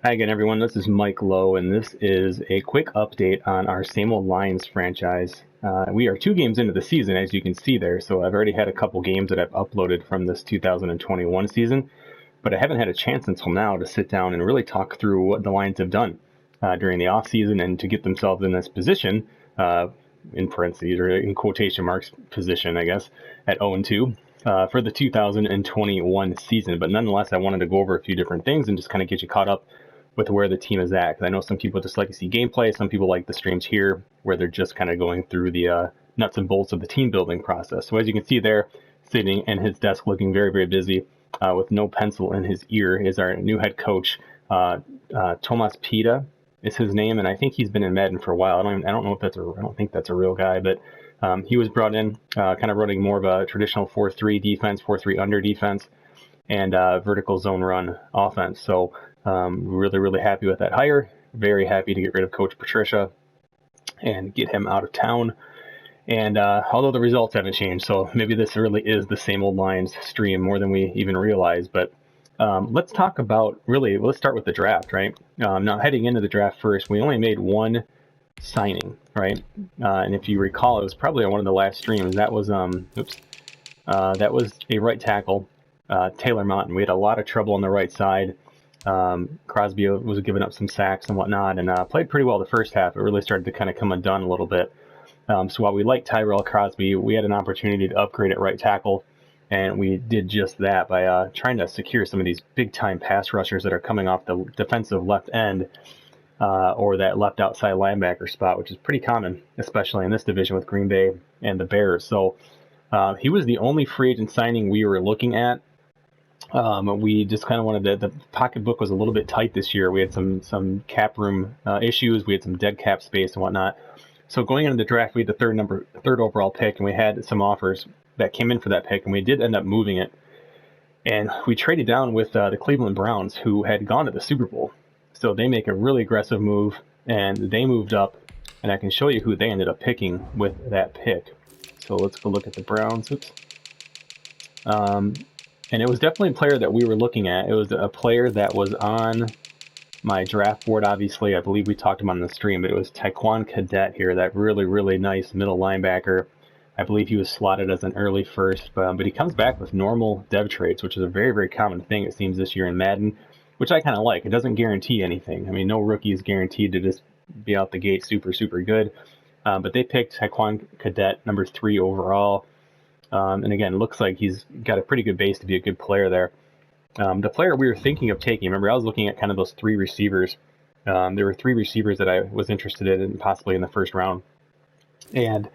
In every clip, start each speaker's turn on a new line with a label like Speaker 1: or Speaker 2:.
Speaker 1: Hi again, everyone. This is Mike Lowe, and this is a quick update on our Same Old Lions franchise. We are 2 games into the season, as you can see there, so I've already had a couple games that I've uploaded from this 2021 season, but I haven't had a chance until now to sit down and really talk through what the Lions have done during the offseason and to get themselves in this position, in parentheses or in quotation marks, position, I guess, at 0-2. For the 2021 season, but nonetheless, I wanted to go over a few different things and just kind of get you caught up with where the team is at. Because I know some people just like to see gameplay. Some people like the streams here where they're just kind of going through the nuts and bolts of the team building process. So as you can see there, sitting in his desk looking very, very busy with no pencil in his ear is our new head coach, Tomas Pita is his name. And I think he's been in Madden for a while. I don't think that's a real guy, but he was brought in kind of running more of a traditional 4-3 defense, 4-3 under defense, and vertical zone run offense. So really, really happy with that hire. Very happy to get rid of Coach Patricia and get him out of town. And although the results haven't changed, so maybe this really is the same old Lions stream more than we even realize. But let's start with the draft, right? Now, heading into the draft first, we only made one signing, right? And if you recall, it was probably on one of the last streams. That was that was a right tackle, Taylor Mountain. We had a lot of trouble on the right side. Crosby was giving up some sacks and whatnot, and played pretty well the first half. It really started to kind of come undone a little bit. So while we liked Tyrell Crosby, we had an opportunity to upgrade at right tackle, and we did just that by trying to secure some of these big-time pass rushers that are coming off the defensive left end or that left outside linebacker spot, which is pretty common, especially in this division with Green Bay and the Bears. So he was the only free agent signing we were looking at. We just kind of wanted the pocketbook was a little bit tight this year. We had some cap room issues. We had some dead cap space and whatnot. So going into the draft, we had the third overall pick, and we had some offers that came in for that pick, and we did end up moving it. And we traded down with the Cleveland Browns, who had gone to the Super Bowl. So they make a really aggressive move, and they moved up, and I can show you who they ended up picking with that pick. So let's go look at the Browns. And it was definitely a player that we were looking at. It was a player that was on my draft board, obviously. I believe we talked about on the stream, but it was Taquan Cadet here, that really, really nice middle linebacker. I believe he was slotted as an early first, but he comes back with normal dev traits, which is a very, very common thing, it seems, this year in Madden, which I kind of like. It doesn't guarantee anything. I mean, no rookie is guaranteed to just be out the gate super, super good. But they picked Taquan Cadet, number 3 overall. And again, looks like he's got a pretty good base to be a good player there. The player we were thinking of taking, remember, I was looking at kind of those 3 receivers. There were 3 receivers that I was interested in, possibly in the first round. And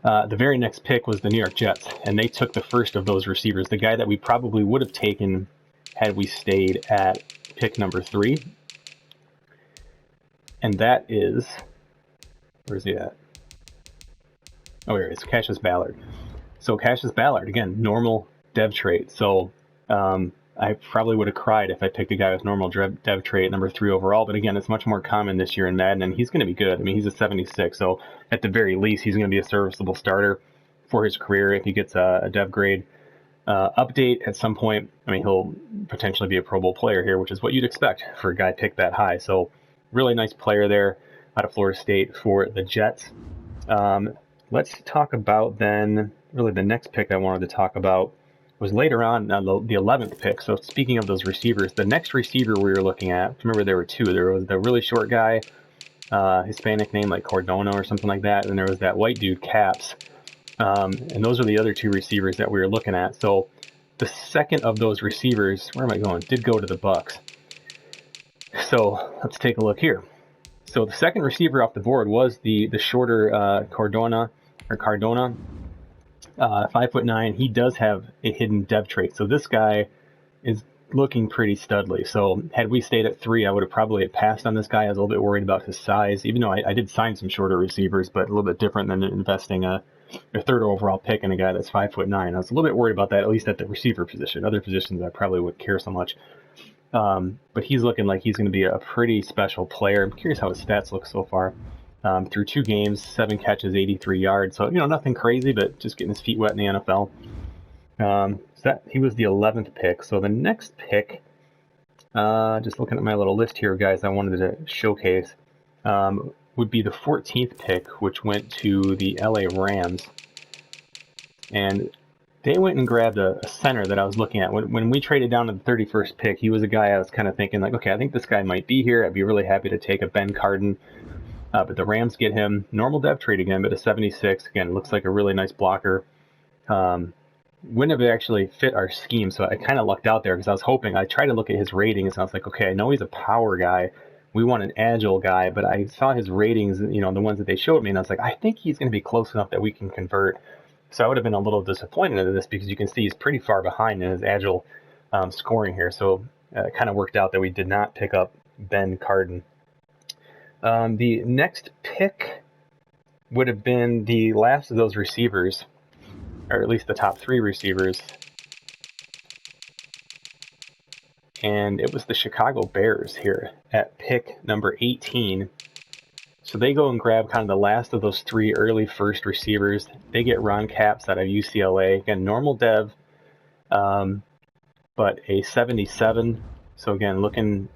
Speaker 1: the very next pick was the New York Jets, and they took the first of those receivers, the guy that we probably would have taken had we stayed at pick number 3. And that is, where's he at? Oh, here it is, Cassius Ballard. So Cassius Ballard, again, normal dev trait. So I probably would have cried if I picked a guy with normal dev trait, number 3 overall. But again, it's much more common this year in Madden, and he's going to be good. I mean, he's a 76, so at the very least, he's going to be a serviceable starter for his career if he gets a dev grade update at some point. I mean, he'll potentially be a Pro Bowl player here, which is what you'd expect for a guy picked that high. So really nice player there out of Florida State for the Jets. Let's talk about then, really the next pick I wanted to talk about was later on, the 11th pick. So speaking of those receivers, the next receiver we were looking at, remember there were 2. There was the really short guy, Hispanic name like Cordona or something like that, and there was that white dude, Caps. And those are the other 2 receivers that we were looking at. So the second of those receivers, where am I going, did go to the Bucks. So let's take a look here. So the second receiver off the board was the shorter Cardona. 5'9". He does have a hidden dev trait. So this guy is looking pretty studly. So had we stayed at 3, I would have probably passed on this guy. I was a little bit worried about his size, even though I did sign some shorter receivers, but a little bit different than investing a 3rd overall pick in a guy that's 5'9". I was a little bit worried about that, at least at the receiver position. Other positions I probably wouldn't care so much. But he's looking like he's going to be a pretty special player. I'm curious how his stats look so far. Through 2 games, 7 catches, 83 yards. So, nothing crazy, but just getting his feet wet in the NFL. He was the 11th pick. So the next pick Just looking at my little list here, guys, I wanted to showcase would be the 14th pick, which went to the LA Rams. And they went and grabbed a center that I was looking at. When we traded down to the 31st pick, he was a guy I was kind of thinking, like, okay, I think this guy might be here. I'd be really happy to take a Ben Carden. But the Rams get him. Normal dev trade again, but a 76. Again, looks like a really nice blocker. Wouldn't have actually fit our scheme, so I kind of lucked out there because I was hoping. I tried to look at his ratings, and I was like, okay, I know he's a power guy. We want an agile guy, but I saw his ratings, the ones that they showed me, and I was like, I think he's going to be close enough that we can convert. So I would have been a little disappointed in this because you can see he's pretty far behind in his agile scoring here. So it kind of worked out that we did not pick up Ben Carden. The next pick would have been the last of those receivers, or at least the top 3 receivers. And it was the Chicago Bears here at pick number 18. So they go and grab kind of the last of those 3 early first receivers. They get Ron Capps out of UCLA. Again, normal dev, but a 77. So again, looking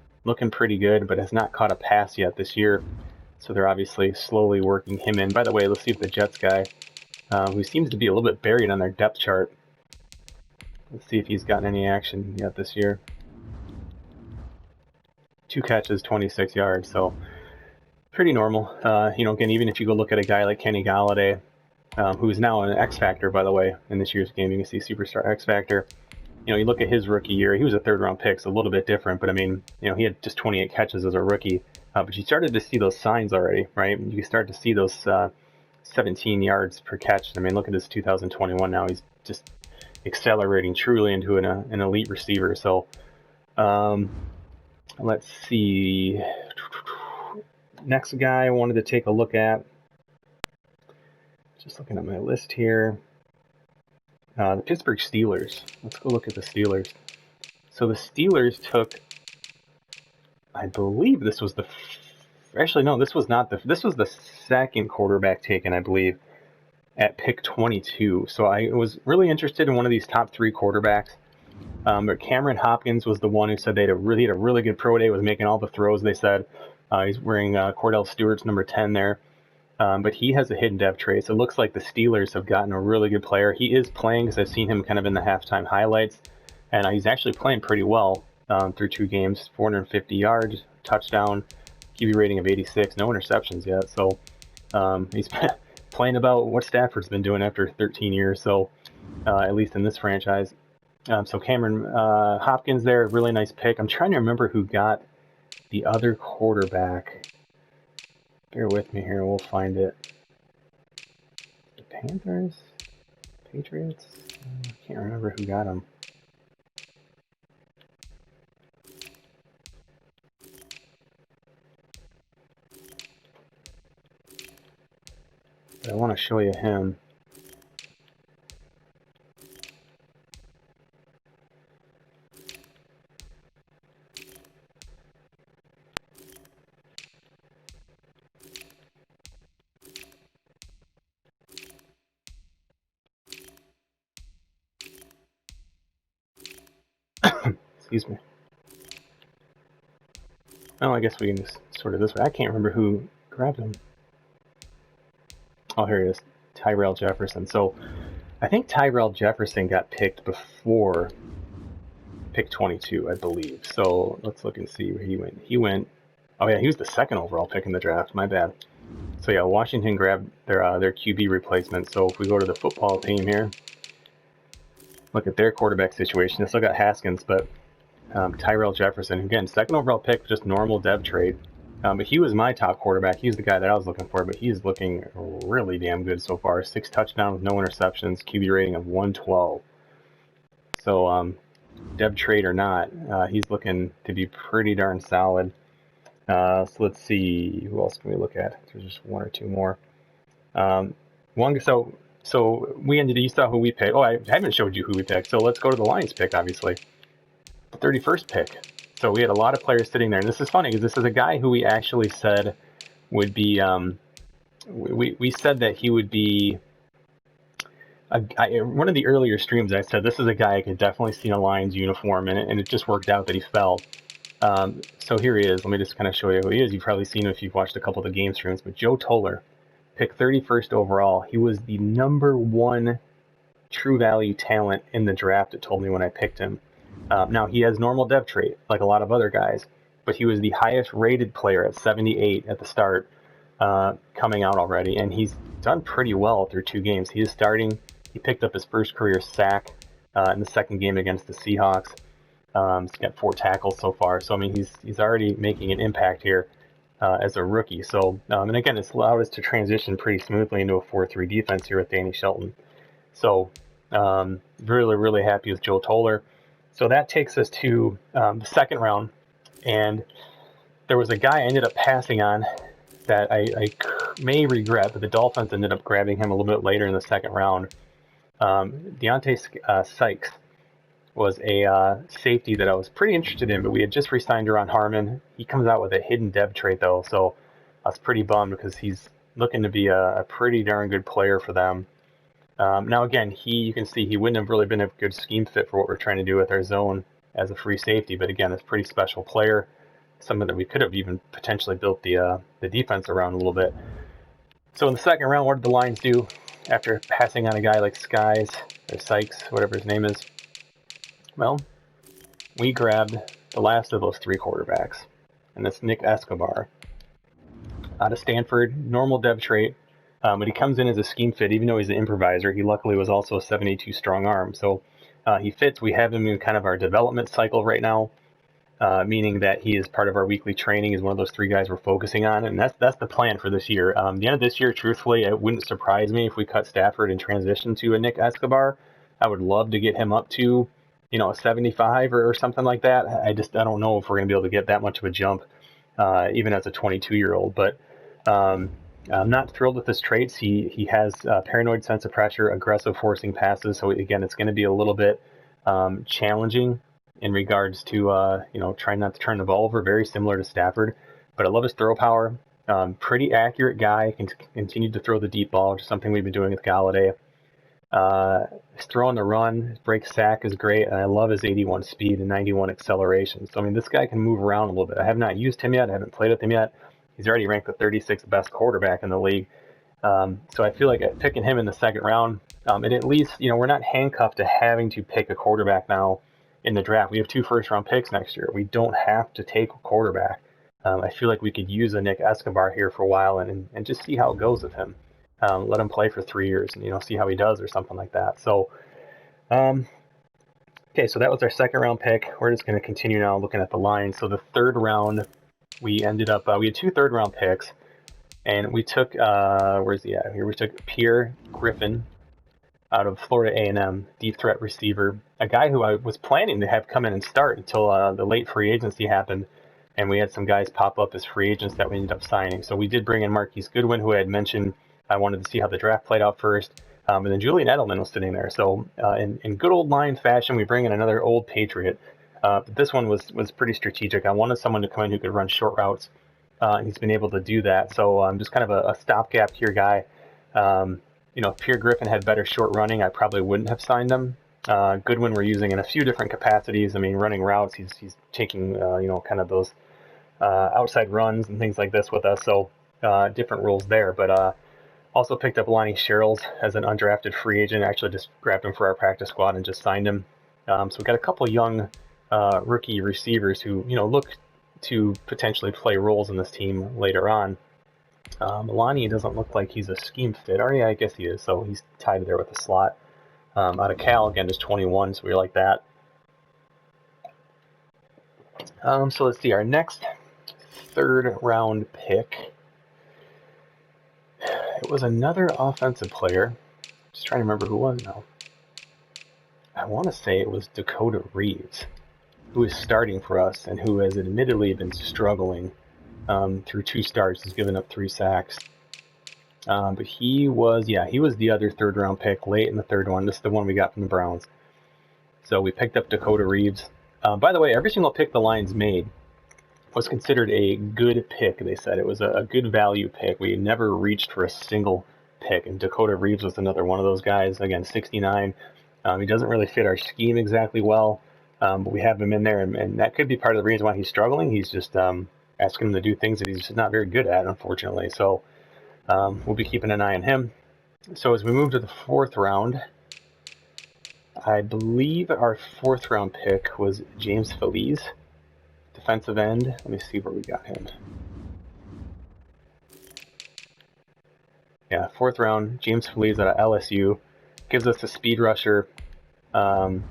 Speaker 1: pretty good, but has not caught a pass yet this year. So they're obviously slowly working him in. By the way, let's see if the Jets guy, who seems to be a little bit buried on their depth chart, let's see if he's gotten any action yet this year. 2 catches, 26 yards, so pretty normal. Again, even if you go look at a guy like Kenny Galladay, who's now an X Factor, by the way, in this year's game, you can see Superstar X Factor. You look at his rookie year, he was a 3rd-round pick, so a little bit different, but I mean, he had just 28 catches as a rookie, but you started to see those signs already, right? You start to see those 17 yards per catch. I mean, look at this 2021 now. He's just accelerating truly into an elite receiver. So let's see. Next guy I wanted to take a look at. Just looking at my list here. The Pittsburgh Steelers. Let's go look at the Steelers. So the Steelers took, I believe this was actually no, this was not this was the 2nd quarterback taken, I believe, at pick 22. So I was really interested in one of these top 3 quarterbacks. But Cameron Hopkins was the one who said they had a really good pro day, was making all the throws, they said. He's wearing Cordell Stewart's number 10 there. But he has a hidden dev trade, so it looks like the Steelers have gotten a really good player. He is playing, because I've seen him kind of in the halftime highlights, and he's actually playing pretty well through 2 games, 450 yards, touchdown, QB rating of 86, no interceptions yet. So he's playing about what Stafford's been doing after 13 years, so at least in this franchise. So Cameron Hopkins there, really nice pick. I'm trying to remember who got the other quarterback. Bear with me here, we'll find it. The Panthers? Patriots? I can't remember who got him. But I want to show you him. Excuse me. Oh, I guess we can just sort of this way. I can't remember who grabbed him. Oh, here he is. Tyrell Jefferson. So I think Tyrell Jefferson got picked before pick 22, I believe. So let's look and see where he went. Oh yeah, he was the 2nd overall pick in the draft. My bad. So yeah, Washington grabbed their QB replacement. So if we go to the football team here, look at their quarterback situation. They still got Haskins, but Tyrell Jefferson, again, 2nd overall pick, just normal dev trade. But he was my top quarterback. He's the guy that I was looking for, but he's looking really damn good so far. 6 touchdowns, no interceptions, QB rating of 112. So dev trade or not, he's looking to be pretty darn solid. So let's see, who else can we look at? There's just 1 or 2 more. So we ended. You saw who we picked. Oh, I haven't showed you who we picked. So let's go to the Lions pick, obviously. The 31st pick. So we had a lot of players sitting there, and this is funny because this is a guy who we actually said would be. We said that he would be. One of the earlier streams, I said this is a guy I could definitely see in a Lions uniform, and it just worked out that he fell. So here he is. Let me just kind of show you who he is. You've probably seen him if you've watched a couple of the game streams, but Joe Toller, picked 31st overall. He was the #1 true value talent in the draft, it told me when I picked him. Now, he has normal dev trait, like a lot of other guys, but he was the highest rated player at 78 at the start, coming out already, and he's done pretty well through 2 games. He is starting. He picked up his first career sack in the second game against the Seahawks. He's got 4 tackles so far, so I mean he's already making an impact here as a rookie. So and again, it's allowed us to transition pretty smoothly into a 4-3 defense here with Danny Shelton. So really happy with Joe Toller. So that takes us to the second round, and there was a guy I ended up passing on that I may regret, but the Dolphins ended up grabbing him a little bit later in the second round. Deontay Sykes was a safety that I was pretty interested in, but we had just re-signed Ron Harmon. He comes out with a hidden dev trait, though, so I was pretty bummed because he's looking to be a pretty darn good player for them. Now, again, you can see he wouldn't have really been a good scheme fit for what we're trying to do with our zone as a free safety, but again, it's a pretty special player, someone that we could have even potentially built the defense around a little bit. So in the second round, what did the Lions do after passing on a guy like Sykes, whatever his name is? Well, we grabbed the last of those 3 quarterbacks, and that's Nick Escobar out of Stanford, normal dev trait, but he comes in as a scheme fit. Even though he's an improviser, he luckily was also a 72 strong arm, so he fits. We have him in kind of our development cycle right now, meaning that he is part of our weekly training. He's one of those 3 guys we're focusing on, and that's the plan for this year. The end of this year, truthfully, it wouldn't surprise me if we cut Stafford and transition to a Nick Escobar. I would love to get him up to a 75 or something like that. I don't know if we're going to be able to get that much of a jump, even as a 22-year-old. But I'm not thrilled with his traits. He has paranoid sense of pressure, aggressive forcing passes. So again, it's going to be a little bit challenging in regards to trying not to turn the ball over. Very similar to Stafford. But I love his throw power. Pretty accurate guy. Can continue to throw the deep ball, which is something we've been doing with Galladay. His throw on the run, his break sack is great, and I love his 81 speed and 91 acceleration. So, I mean, this guy can move around a little bit. I have not used him yet. I haven't played with him yet. He's already ranked the 36th best quarterback in the league. So I feel like picking him in the second round, and at least, we're not handcuffed to having to pick a quarterback now in the draft. We have 2 first-round picks next year. We don't have to take a quarterback. I feel like we could use a Nick Escobar here for a while and just see how it goes with him. Let him play for 3 years and, see how he does or something like that. So, okay, so that was our second round pick. We're just going to continue now looking at the line. So the third round, we ended up, we had 2 third-round picks, and we took, where's he at here? We took Pierre Griffin out of Florida A&M, deep threat receiver, a guy who I was planning to have come in and start until the late free agency happened, and we had some guys pop up as free agents that we ended up signing. So we did bring in Marquise Goodwin, who I had mentioned. I wanted to see how the draft played out first. And then Julian Edelman was sitting there. So in good old Lion fashion, we bring in another old Patriot. But this one was pretty strategic. I wanted someone to come in who could run short routes. He's been able to do that. So just kind of a stopgap here guy. If Pierre Griffin had better short running, I probably wouldn't have signed him. Goodwin we're using in a few different capacities. I mean, running routes, he's taking, kind of those outside runs and things like this with us. So different rules there. But also picked up Lonnie Sherrills as an undrafted free agent. Actually just grabbed him for our practice squad and just signed him. So we've got a couple young rookie receivers who, look to potentially play roles in this team later on. Lonnie doesn't look like he's a scheme fit. Or yeah, I guess he is. So he's tied there with a slot. Out of Cal, again, just 21, so we like that. So let's see, our next third round pick. It was another offensive player. Just trying to remember who it was now. I want to say it was Dakota Reeves, who is starting for us and who has admittedly been struggling through 2 starts. He's given up 3 sacks. But he was the other third round pick late in the third one. This is the one we got from the Browns. So we picked up Dakota Reeves. By the way, every single pick the Lions made was considered a good pick, they said. It was a good value pick. We never reached for a single pick, and Dakota Reeves was another one of those guys. Again, 69. He doesn't really fit our scheme exactly well, But we have him in there, and that could be part of the reason why he's struggling. He's just asking him to do things that he's just not very good at, unfortunately. So we'll be keeping an eye on him. So as we move to the 4th round, I believe our 4th round pick was James Feliz, defensive end. Let me see where we got him. Yeah, 4th round, James Feliz out of LSU. Gives us a speed rusher, even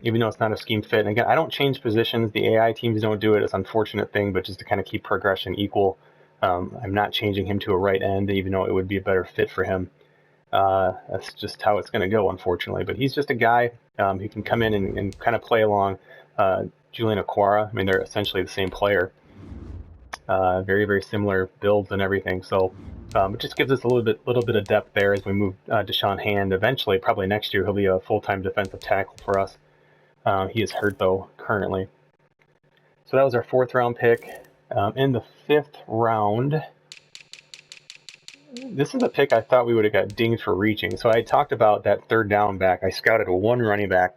Speaker 1: though it's not a scheme fit. And again, I don't change positions. The AI teams don't do it. It's an unfortunate thing, but just to kind of keep progression equal, I'm not changing him to a right end, even though it would be a better fit for him. That's just how it's going to go, unfortunately. But he's just a guy who can come in and kind of play along Julian Okwara. I mean, they're essentially the same player. Very, very similar builds and everything. So it just gives us a little bit of depth there as we move Deshaun Hand. Eventually, probably next year, he'll be a full-time defensive tackle for us. He is hurt, though, currently. So that was our 4th round pick. In the 5th round, this is a pick I thought we would have got dinged for reaching. So I talked about that 3rd down back. I scouted a 1 running back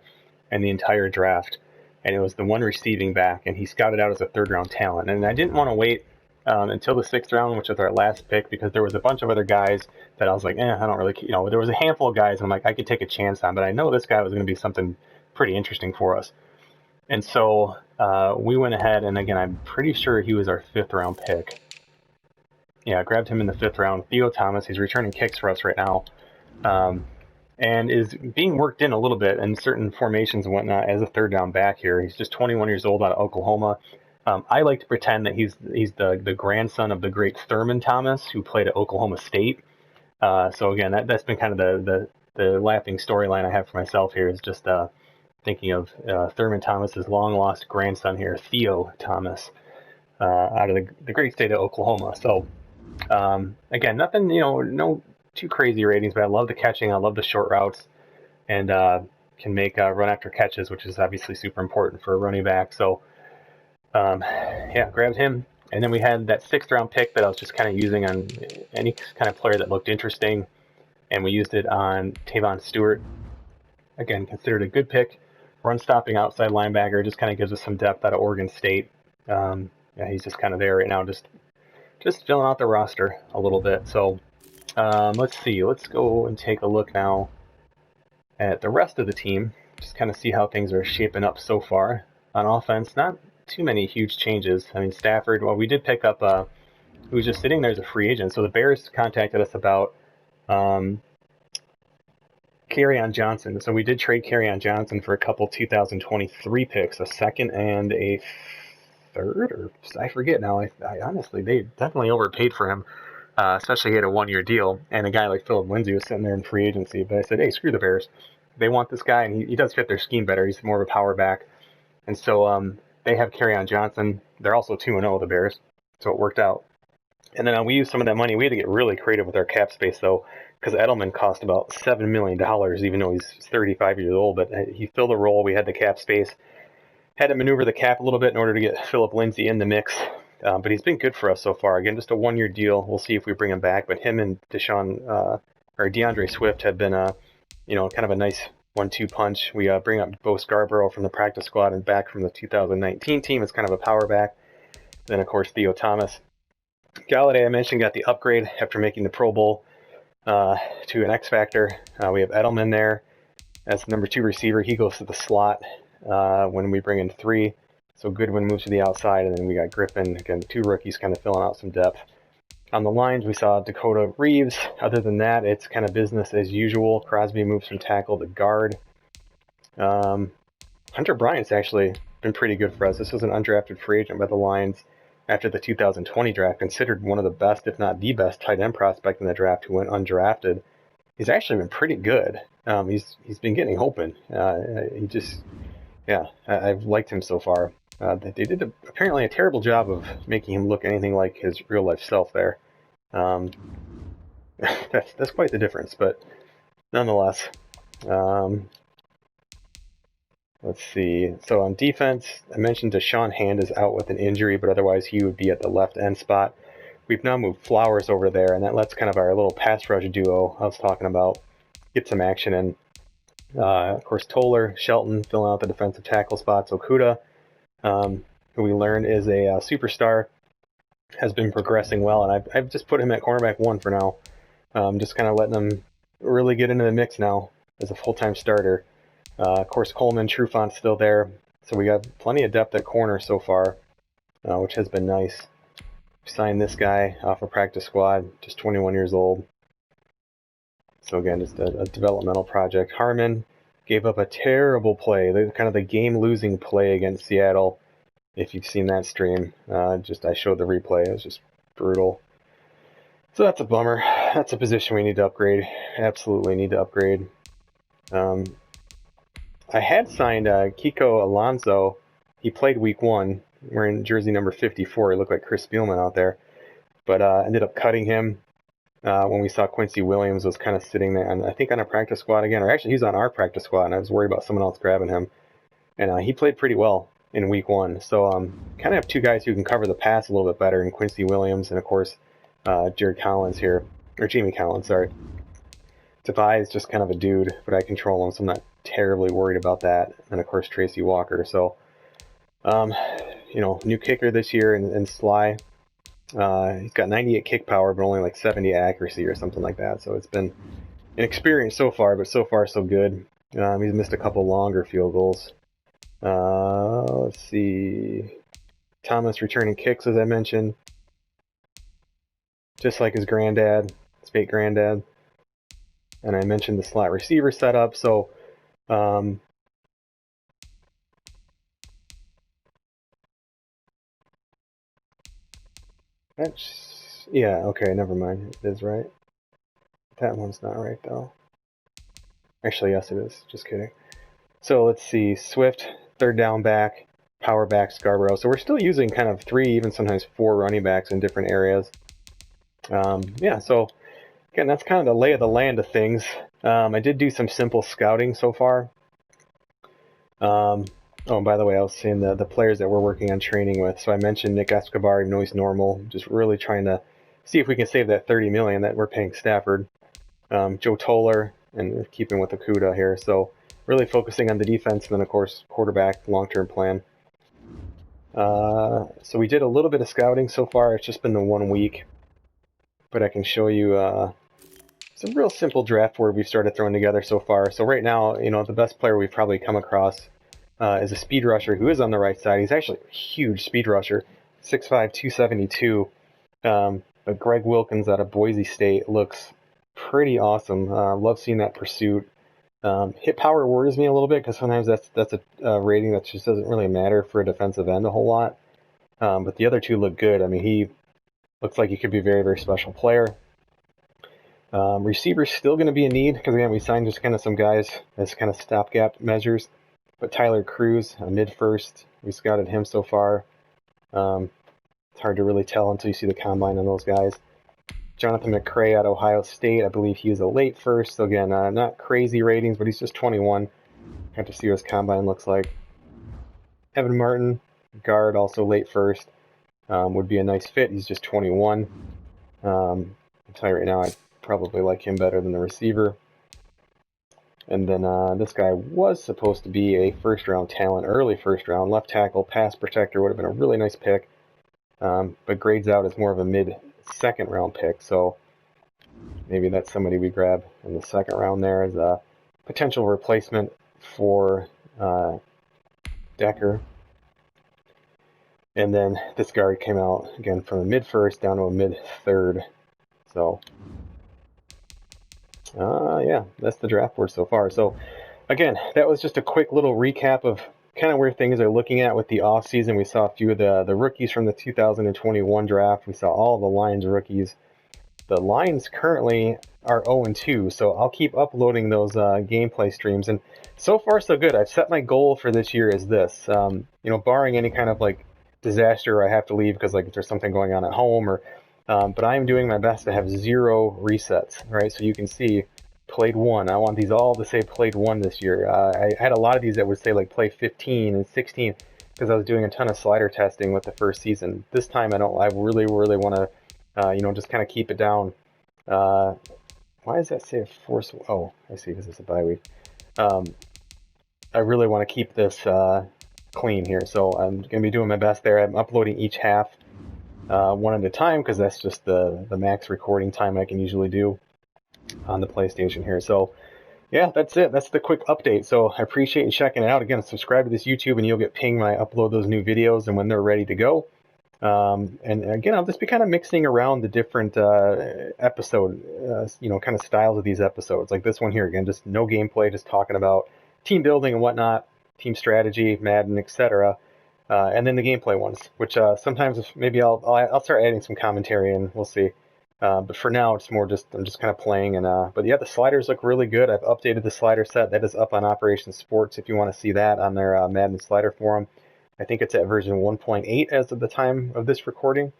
Speaker 1: in the entire draft, and it was the 1 receiving back, and he scouted out as a 3rd round talent. And I didn't want to wait until the 6th round, which was our last pick, because there was a bunch of other guys that I was like, I don't really, there was a handful of guys, and I'm like, I could take a chance on, but I know this guy was going to be something pretty interesting for us. And so we went ahead, and again, I'm pretty sure he was our 5th round pick. Yeah, I grabbed him in the 5th round. Theo Thomas, he's returning kicks for us right now, and is being worked in a little bit in certain formations and whatnot as a 3rd down back here. He's just 21 years old out of Oklahoma. I like to pretend that he's the grandson of the great Thurman Thomas, who played at Oklahoma State. So again, that's been kind of the laughing storyline I have for myself here, is just thinking of Thurman Thomas's long-lost grandson here, Theo Thomas, out of the great state of Oklahoma. So again, nothing, no too crazy ratings, but I love the catching. I love the short routes, and can make run after catches, which is obviously super important for a running back. So yeah, grabbed him. And then we had that 6th round pick that I was just kind of using on any kind of player that looked interesting, and we used it on Tavon Stewart. Again, considered a good pick. Run stopping outside linebacker, just kind of gives us some depth out of Oregon State. Yeah, he's just kind of there right now, just filling out the roster a little bit. So let's see. Let's go and take a look now at the rest of the team. Just kind of see how things are shaping up so far. On offense, not too many huge changes. I mean, Stafford, well, we did pick up, who was just sitting there as a free agent. So the Bears contacted us about Kerryon Johnson. So we did trade Kerryon Johnson for a couple 2023 picks, a 2nd and a 3rd, or I forget now. I honestly, they definitely overpaid for him, especially he had a 1-year deal, and a guy like Philip Lindsay was sitting there in free agency. But I said, hey, screw the Bears. They want this guy, and he does fit their scheme better. He's more of a power back. And so they have Kerryon Johnson. They're also 2-0, the Bears, so it worked out. And then we used some of that money. We had to get really creative with our cap space, though, because Edelman cost about $7 million, even though he's 35 years old. But he filled the role. We had the cap space. Had to maneuver the cap a little bit in order to get Philip Lindsay in the mix. But he's been good for us so far. Again, just a 1-year deal. We'll see if we bring him back. But him and DeAndre Swift have been, kind of a nice 1-2 punch. We bring up Bo Scarborough from the practice squad and back from the 2019 team as kind of a power back. Then, of course, Theo Thomas. Galladay, I mentioned, got the upgrade after making the Pro Bowl to an X Factor. We have Edelman there as the number 2 receiver. He goes to the slot when we bring in 3. So Goodwin moves to the outside, and then we got Griffin. Again, 2 rookies kind of filling out some depth. On the lines, we saw Dakota Reeves. Other than that, it's kind of business as usual. Crosby moves from tackle to guard. Hunter Bryant's actually been pretty good for us. This was an undrafted free agent by the Lions after the 2020 draft, considered one of the best, if not the best, tight end prospect in the draft who went undrafted. He's actually been pretty good. He's been getting open. I've liked him so far. They did apparently a terrible job of making him look anything like his real life self there. That's quite the difference, but nonetheless. Let's see. So on defense, I mentioned Deshaun Hand is out with an injury, but otherwise he would be at the left end spot. We've now moved Flowers over there, and that lets kind of our little pass rush duo I was talking about get some action in. Of course, Toller, Shelton filling out the defensive tackle spots. Okuda, who we learned is a superstar, has been progressing well, and I've just put him at cornerback 1 for now. Just kind of letting him really get into the mix now as a full-time starter. Of course, Coleman, Trufant's still there, so we got plenty of depth at corner so far, which has been nice. Signed this guy off a practice squad, just 21 years old. So again, just a developmental project. Harmon gave up a terrible play, kind of the game-losing play against Seattle. If you've seen that stream, I showed the replay. It was just brutal. So that's a bummer. That's a position we need to upgrade. Absolutely need to upgrade. I had signed Kiko Alonso. He played week 1, wearing jersey number 54. He looked like Chris Spielman out there. But ended up cutting him when we saw Quincy Williams was kind of sitting there, and I think on a practice squad again. Or actually, he's on our practice squad, and I was worried about someone else grabbing him. And he played pretty well in week 1. So kind of have 2 guys who can cover the pass a little bit better in Quincy Williams and, of course, Jared Collins here. Or Jamie Collins, sorry. Tavai is just kind of a dude, but I control him, so I'm not terribly worried about that. And, of course, Tracy Walker. So, new kicker this year in Sly. He's got 98 kick power, but only like 70 accuracy or something like that. So it's been an experience so far, but so far so good. He's missed a couple longer field goals. Let's see. Thomas returning kicks, as I mentioned. Just like his granddad, his fake granddad. And I mentioned the slot receiver setup. So, yeah, okay, never mind. It is right. That one's not right, though. Actually, yes, it is. Just kidding. So let's see. Swift, third down back, power back, Scarborough. So we're still using kind of 3, even sometimes 4 running backs in different areas. Yeah, so again, that's kind of the lay of the land of things. I did do some simple scouting so far. Oh, and by the way, I was saying the players that we're working on training with. So I mentioned Nick Escobar, even though he's normal, just really trying to see if we can save that $30 million that we're paying Stafford. Joe Toller, and keeping with Okuda here. So really focusing on the defense, and then of course quarterback, long-term plan. So we did a little bit of scouting so far. It's just been the 1 week, but I can show you some real simple draft board we've started throwing together so far. So right now, the best player we've probably come across is a speed rusher who is on the right side. He's actually a huge speed rusher, 6'5", 272. But Greg Wilkins out of Boise State looks pretty awesome. Love seeing that pursuit. Hit power worries me a little bit because sometimes that's a rating that just doesn't really matter for a defensive end a whole lot. But the other 2 look good. I mean, he looks like he could be a very, very special player. Receivers still going to be a need because, again, we signed just kind of some guys as kind of stopgap measures. But Tyler Cruz, mid-first, we scouted him so far. It's hard to really tell until you see the combine on those guys. Jonathan McCray out of Ohio State, I believe he was a late first. So again, not crazy ratings, but he's just 21. Have to see what his combine looks like. Evan Martin, guard, also late first. Would be a nice fit. He's just 21. I'll tell you right now, I probably like him better than the receiver. And then this guy was supposed to be a first-round talent, early first-round, left tackle, pass protector, would have been a really nice pick. But grades out as more of a mid-second round pick, so maybe that's somebody we grab in the second round there as a potential replacement for Decker. And then this guard came out, again, from a mid-first down to a mid-third. So, yeah, that's the draft board so far. So, again, that was just a quick little recap of kind of where things are looking at with the offseason. We saw a few of the rookies from the 2021 draft. We saw all the Lions rookies. The Lions currently are 0-2, so I'll keep uploading those gameplay streams. And so far, so good. I've set my goal for this year as this. Barring any kind of disaster or I have to leave because if there's something going on at home or but I am doing my best to have 0 resets, right? So you can see played 1. I want these all to say played 1 this year. I had a lot of these that would say play 15 and 16 because I was doing a ton of slider testing with the first season. This time I really want to just kind of keep it down. Why does that say a force? Oh, I see, because it's a bye week. I really want to keep this clean here, so I'm going to be doing my best there. I'm uploading each half one at a time because that's just the max recording time I can usually do on the PlayStation here. So yeah, that's it. That's the quick update. So I appreciate you checking it out. Again, subscribe to this YouTube and you'll get pinged when I upload those new videos and when they're ready to go. And again, I'll just be kind of mixing around the different episode, kind of styles of these episodes. Like this one here, again, just no gameplay, just talking about team building and whatnot, team strategy, Madden, etc. And then the gameplay ones, which sometimes maybe I'll start adding some commentary and we'll see. But for now, it's more I'm just kind of playing. But yeah, the sliders look really good. I've updated the slider set. That is up on Operation Sports if you want to see that on their Madden slider forum. I think it's at version 1.8 as of the time of this recording.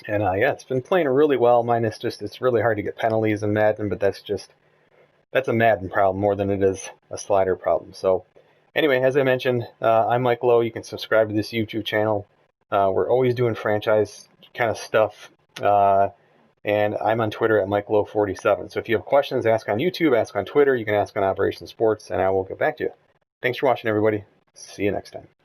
Speaker 1: And yeah, it's been playing really well. Minus just it's really hard to get penalties in Madden, but that's a Madden problem more than it is a slider problem. So anyway, as I mentioned, I'm Mike Lowe. You can subscribe to this YouTube channel. We're always doing franchise kind of stuff. And I'm on Twitter at MikeLowe47. So if you have questions, ask on YouTube, ask on Twitter. You can ask on Operation Sports, and I will get back to you. Thanks for watching, everybody. See you next time.